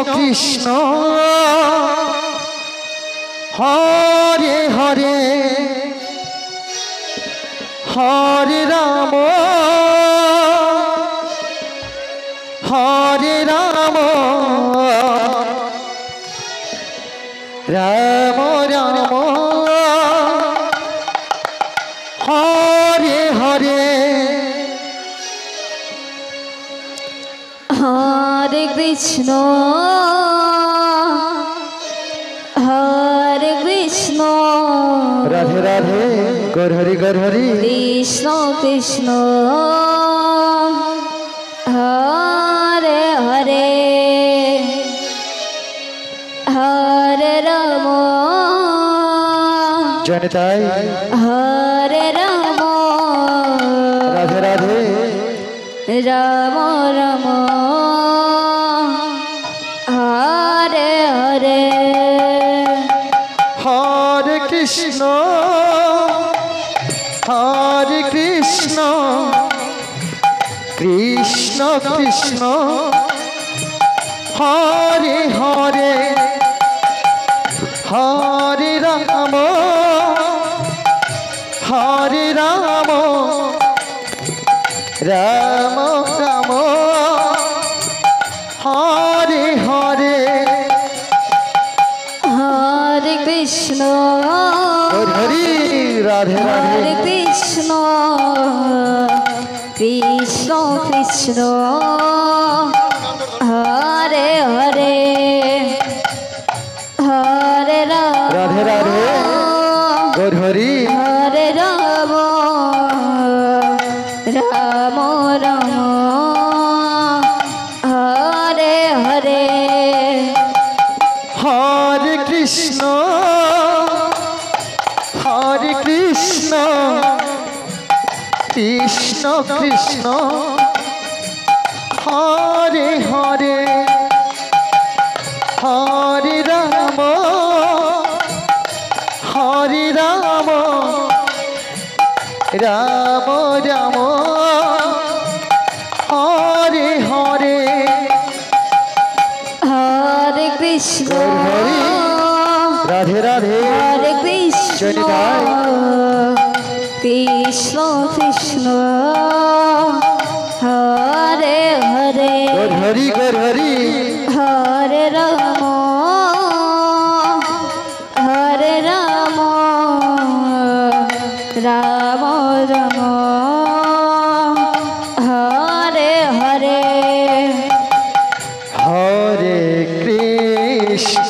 Krishna Hare Hare Hare Ram Hare Ram Ram Ram Hare Hare Hare Krishna Hare Krishna Radhe Radhe Gour Hari Gour Hari Krishna Krishna Hare Hare Hare Ram জনিতাই Hare Ram Radhe Radhe Ram Ram Hare Hare Hare Krishna Hare Krishna Krishna Krishna Hare Hare Hare Ram Hare Ram Ram Ram Hare Hare Hare Krishna Hari Radhe Radhe Hare Krishna Krishna Krishna Hare Hare Hare Ram Radhe Radhe Gour Hari Hare Ram Ram Ram Hare Hare Hare Krishna Hare Krishna Krishna Krishna Hare Hare Hare Ram Hare Ram Ram Ram Hare Hare Hare Krishna Hari Radhe Radhe Hare Krishna জনিতাই Krishna Krishna Hare Hare Gour Hari Gour Hari Hare Ram Hare Ram Ram Ram Hare Hare Hare Krishna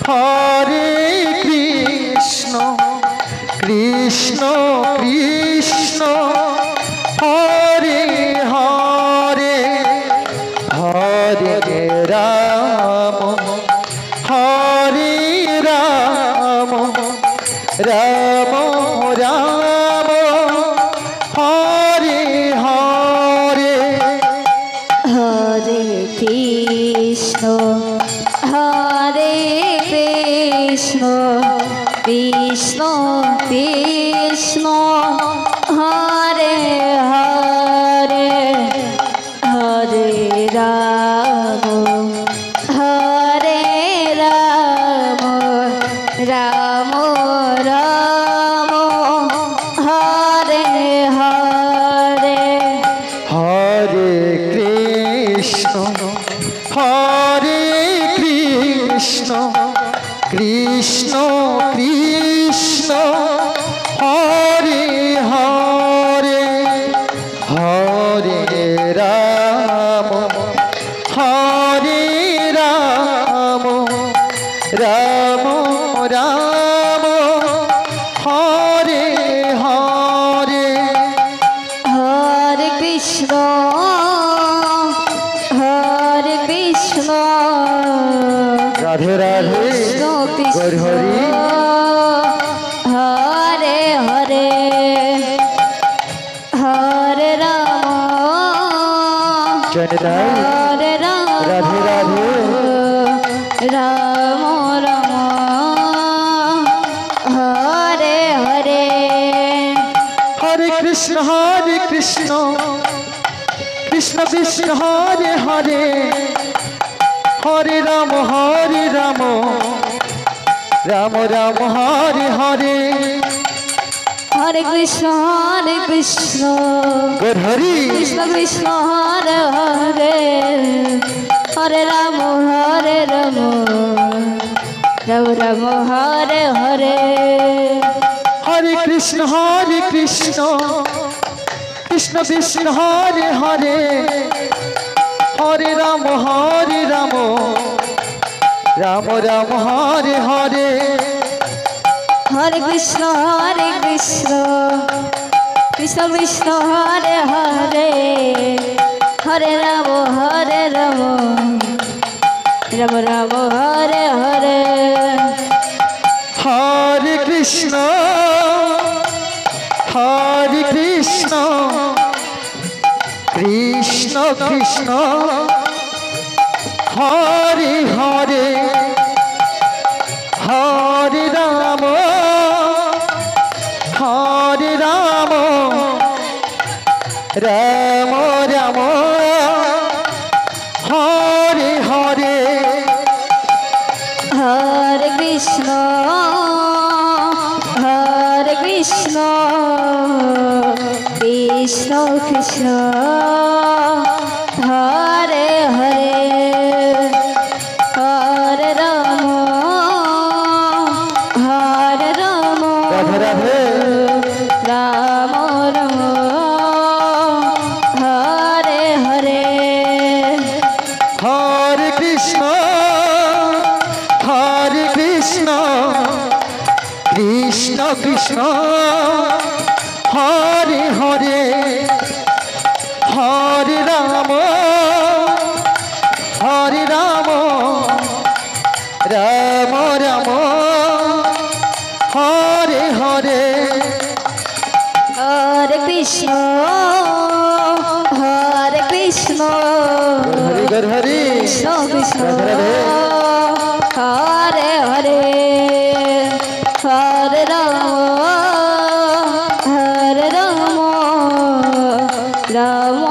Hare Krishna Krishna Krishna Hare Hare Hare Ram Hare Ram Ram Ram Hare Hare Hare Krishna Hare Krishna Krishna Krishna Hare Hare Hare Ram Hare Ram Ram Ram Hare Hare Hare Krishna Hare Krishna Krishna Krishna Hare Hare Hare Ram Hare Ram Ram Ram Hare Hare Hare Krishna Hare Krishna Radhe Radhe Krishna Krishna Gour Hari Hare Hare Hare Ram জনিতাই Hare Ram Radhe Radhe Ram Ram Hare Hare Hare Krishna Krishna Krishna Hare Hare Hare Ram Ram Ram Hare Hare Hare Krishna Gour Hari Krishna Krishna Hare Hare Hare Ram Ram Ram Hare Hare Hare Krishna Krishna Krishna Hare Hare Hare Ram Ram Ram Hare Hare Hare Krishna Krishna Krishna Hare Hare Hare Ram Ram Ram Hare Hare Hare Krishna Krishna Krishna Hare Hare Hare Ram Ram Ram Hare Hare Hare Krishna Krishna Krishna Hare Hare Hare Ram Radhe Radhe Ram Ram Hare Hare Hare Krishna Krishna Krishna Hare Hare Hare Ram Ram Ram Hare Hare Hare Krishna Hare Hare Krishna Krishna Radhe Hare Hare Hare Ram Ram